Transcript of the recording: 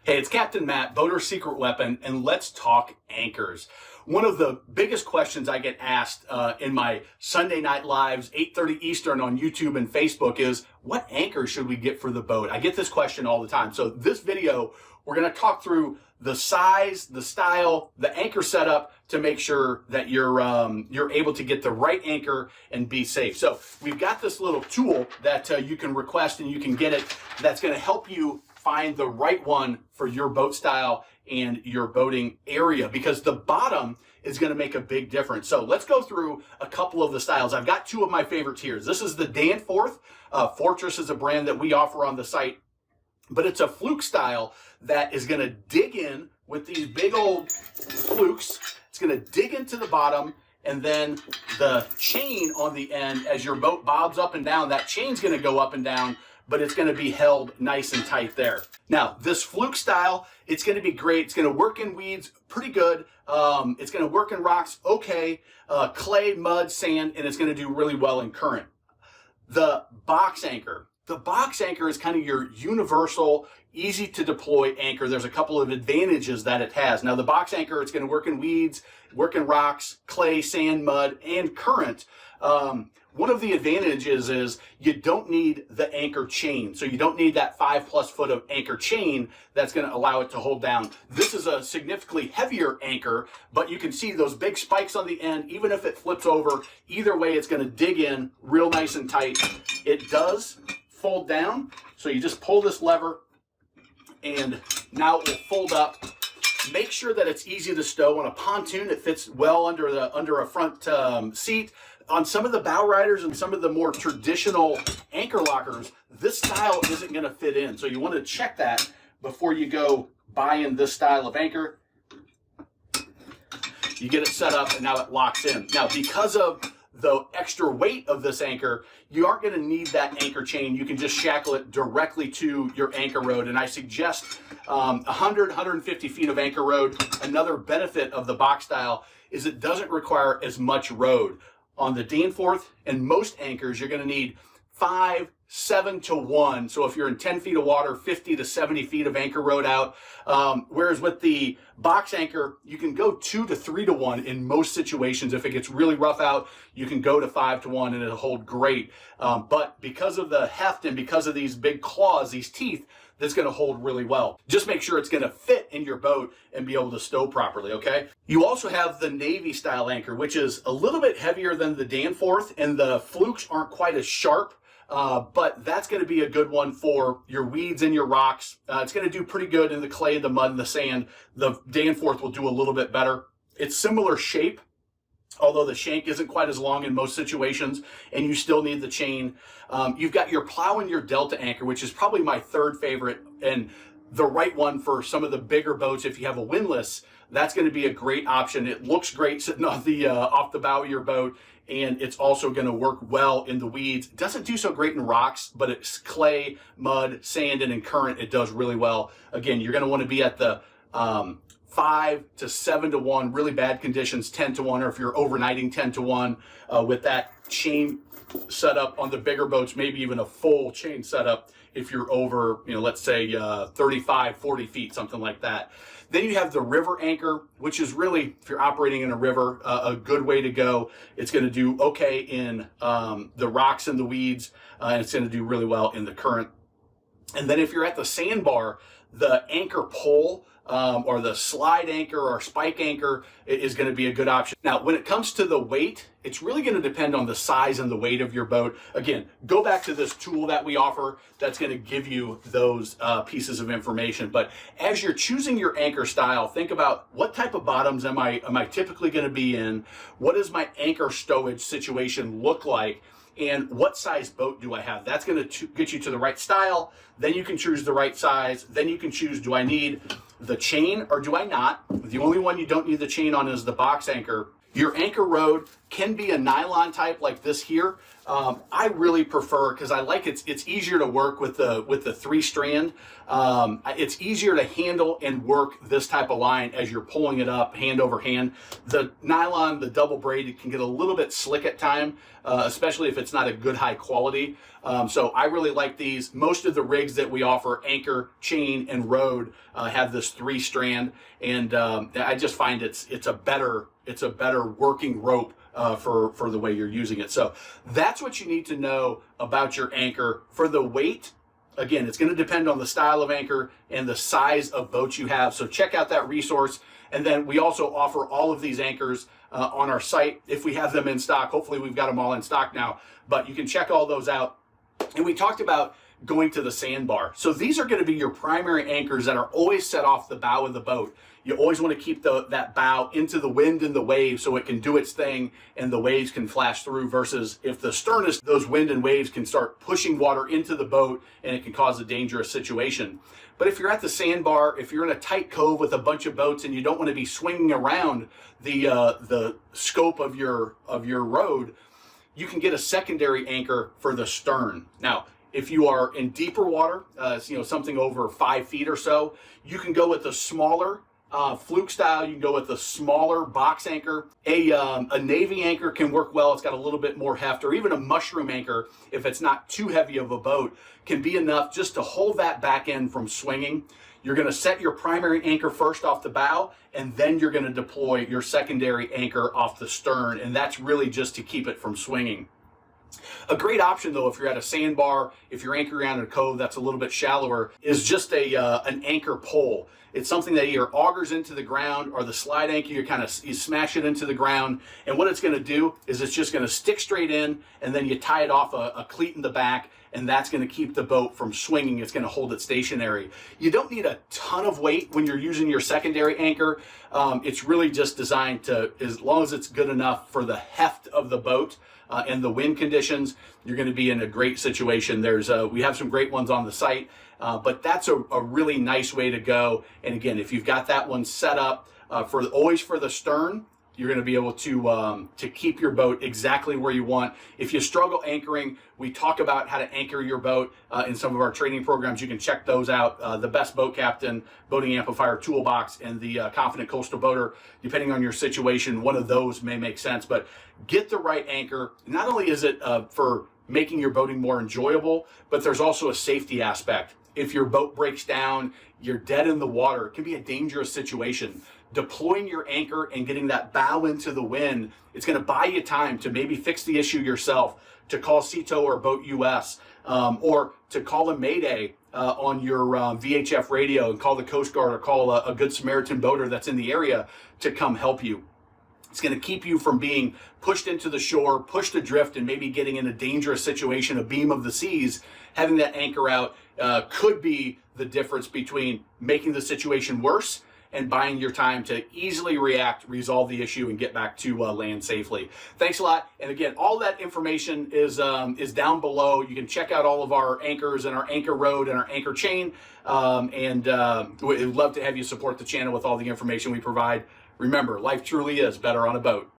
Hey, it's Captain Matt, Boater's Secret Weapon, and let's talk anchors. One of the biggest questions I get asked in my Sunday night lives, 8:30 Eastern on YouTube and Facebook is, what anchor should we get for the boat? I get this question all the time. So this video, we're going to talk through the size, the style, the anchor setup to make sure that you're able to get the right anchor and be safe. So we've got this little tool that you can request and you can get it that's going to help you find the right one for your boat style and your boating area, because the bottom is going to make a big difference. So let's go through a couple of the styles. I've got two of my favorites here. This is the Danforth. Fortress is a brand that we offer on the site, but it's a fluke style that is going to dig in with these big old flukes. It's going to dig into the bottom, and then the chain on the end, as your boat bobs up and down, that chain's going to go up and down, but it's going to be held nice and tight there. Now, this fluke style, it's going to be great. It's going to work in weeds pretty good. It's going to work in rocks okay, clay, mud, sand, and it's going to do really well in current. The box anchor. The box anchor is kind of your universal, easy to deploy anchor. There's a couple of advantages that it has. Now, the box anchor, it's going to work in weeds, work in rocks, clay, sand, mud, and current. One of the advantages is you don't need the anchor chain. So you don't need that 5+ foot of anchor chain that's going to allow it to hold down. This is a significantly heavier anchor, but you can see those big spikes on the end. Even if it flips over, either way, it's going to dig in real nice and tight. It does fold down. So you just pull this lever and now it will fold up. Make sure that it's easy to stow. On a pontoon, it fits well under a front seat. On some of the bow riders and some of the more traditional anchor lockers, this style isn't going to fit in. So you want to check that before you go buying this style of anchor. You get it set up and now it locks in. Now, because of the extra weight of this anchor, you aren't going to need that anchor chain. You can just shackle it directly to your anchor rod. And I suggest 100, 150 feet of anchor rod. Another benefit of the box style is it doesn't require as much rod. On the Danforth and most anchors, you're going to need 5, 7 to 1. So if you're in 10 feet of water, 50 to 70 feet of anchor rod out. Whereas with the box anchor, you can go 2 to 3 to 1 in most situations. If it gets really rough out, you can go to 5 to 1 and it'll hold great. But because of the heft and because of these big claws, these teeth, that's going to hold really well. Just make sure it's going to fit in your boat and be able to stow properly, okay? You also have the Navy style anchor, which is a little bit heavier than the Danforth, and the flukes aren't quite as sharp, but that's going to be a good one for your weeds and your rocks. It's going to do pretty good in the clay, the mud, and the sand. The Danforth will do a little bit better. It's similar shape, although the shank isn't quite as long in most situations, and you still need the chain. You've got your plow and your Delta anchor, which is probably my third favorite, and the right one for some of the bigger boats. If you have a windlass, that's going to be a great option. It looks great sitting on the off the bow of your boat, and it's also going to work well in the weeds. It doesn't do so great in rocks, but it's clay, mud, sand, and in current, it does really well. Again, you're going to want to be at the 5 to 7 to 1, really bad conditions, 10 to 1, or if you're overnighting, 10 to 1 with that chain setup on the bigger boats, maybe even a full chain setup if you're over, let's say 35, 40 feet, something like that. Then you have the river anchor, which is really, if you're operating in a river, a good way to go. It's going to do okay in the rocks and the weeds, and it's going to do really well in the current. And then if you're at the sandbar, the anchor pole, or the slide anchor or spike anchor is going to be a good option. Now, when it comes to the weight, it's really going to depend on the size and the weight of your boat. Again, go back to this tool that we offer that's going to give you those pieces of information. But as you're choosing your anchor style, think about what type of bottoms am I typically going to be in? What does my anchor stowage situation look like? And what size boat do I have? That's going to get you to the right style. Then you can choose the right size. Then you can choose, do I need the chain or do I not? The only one you don't need the chain on is the box anchor. Your anchor rod can be a nylon type like this here. I really prefer, because I like it's easier to work with the 3-strand. It's easier to handle and work this type of line as you're pulling it up hand over hand. The nylon, the double braided, can get a little bit slick at time, especially if it's not a good high quality. So I really like these. Most of the rigs that we offer, anchor, chain, and rode, have this 3-strand, and I just find it's a better working rope for the way you're using it. So that's what you need to know about your anchor. For the weight, again, it's going to depend on the style of anchor and the size of boat you have. So check out that resource. And then we also offer all of these anchors on our site if we have them in stock. Hopefully we've got them all in stock now, but you can check all those out. And we talked about going to the sandbar. So these are going to be your primary anchors that are always set off the bow of the boat. You always want to keep that bow into the wind and the waves so it can do its thing and the waves can flash through, versus if the stern is, those wind and waves can start pushing water into the boat and it can cause a dangerous situation. But if you're at the sandbar, if you're in a tight cove with a bunch of boats and you don't want to be swinging around the scope of your rode, you can get a secondary anchor for the stern. Now, if you are in deeper water, something over 5 feet or so, you can go with the smaller fluke style. You can go with the smaller box anchor. A Navy anchor can work well. It's got a little bit more heft, or even a mushroom anchor, if it's not too heavy of a boat, can be enough just to hold that back end from swinging. You're going to set your primary anchor first off the bow, and then you're going to deploy your secondary anchor off the stern, and that's really just to keep it from swinging. A great option, though, if you're at a sandbar, if you're anchoring out in a cove that's a little bit shallower, is just an anchor pole. It's something that either augers into the ground, or the slide anchor, you smash it into the ground, and what it's going to do is it's just going to stick straight in, and then you tie it off a cleat in the back, and that's going to keep the boat from swinging. It's going to hold it stationary. You don't need a ton of weight when you're using your secondary anchor. It's really just designed to, as long as it's good enough for the heft of the boat and the wind conditions, you're going to be in a great situation. We have some great ones on the site, but that's a really nice way to go. And again, if you've got that one set up always for the stern, you're going to be able to keep your boat exactly where you want. If you struggle anchoring, we talk about how to anchor your boat in some of our training programs. You can check those out. The Best Boat Captain, Boating Amplifier Toolbox, and the Confident Coastal Boater. Depending on your situation, one of those may make sense. But get the right anchor. Not only is it for making your boating more enjoyable, but there's also a safety aspect. If your boat breaks down, you're dead in the water, it can be a dangerous situation. Deploying your anchor and getting that bow into the wind, it's going to buy you time to maybe fix the issue yourself, to call CTO or Boat US, or to call a Mayday on your VHF radio and call the Coast Guard, or call a Good Samaritan boater that's in the area to come help you. It's going to keep you from being pushed into the shore, pushed adrift, and maybe getting in a dangerous situation, a beam of the seas. Having that anchor out could be the difference between making the situation worse and buying your time to easily react, resolve the issue, and get back to land safely. Thanks a lot. And again, all that information is down below. You can check out all of our anchors and our anchor rode and our anchor chain. We'd love to have you support the channel with all the information we provide. Remember, life truly is better on a boat.